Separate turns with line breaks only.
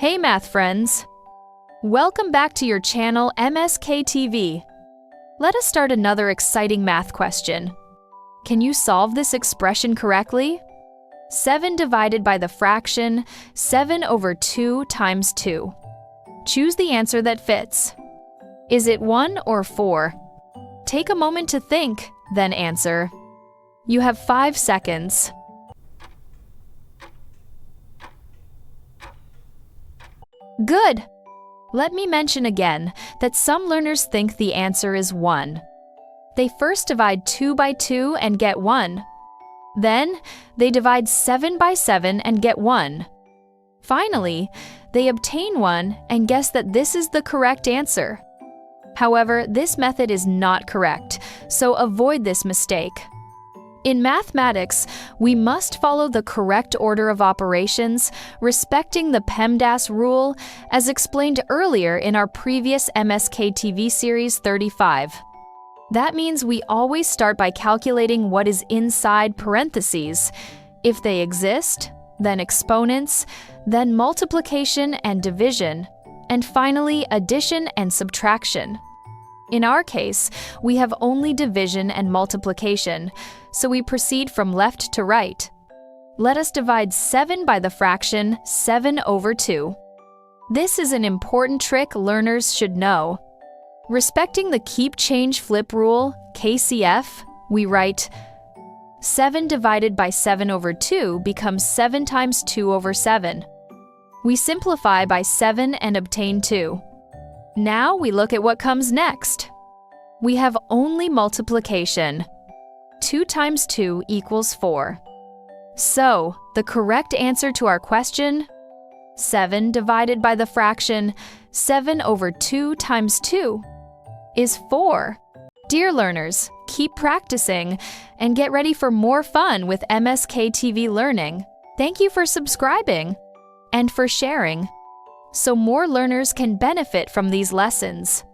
Hey math friends! Welcome back to your channel MSKTV. Let us start another exciting math question. Can you solve this expression correctly? 7 divided by the fraction 7 over 2 times 2. Choose the answer that fits. Is it 1 or 4? Take a moment to think, then answer. You have 5 seconds. Good! Let me mention again that some learners think the answer is 1. They first divide 2 by 2 and get 1. Then, they divide 7 by 7 and get 1. Finally, they obtain 1 and guess that this is the correct answer. However, this method is not correct, so avoid this mistake. In mathematics, we must follow the correct order of operations, respecting the PEMDAS rule, as explained earlier in our previous MSKTV series 35. That means we always start by calculating what is inside parentheses. If they exist, then exponents, then multiplication and division, and finally addition and subtraction. In our case, we have only division and multiplication, so we proceed from left to right. Let us divide 7 by the fraction 7 over 2. This is an important trick learners should know. Respecting the keep change flip rule, KCF, we write 7 divided by 7 over 2 becomes 7 times 2 over 7. We simplify by 7 and obtain 2. Now we look at what comes next. We have only multiplication. 2 times 2 equals 4. So, the correct answer to our question, 7 divided by the fraction 7 over 2 times 2, is 4. Dear learners, keep practicing and get ready for more fun with MSKTV Learning. Thank you for subscribing and for sharing, so more learners can benefit from these lessons.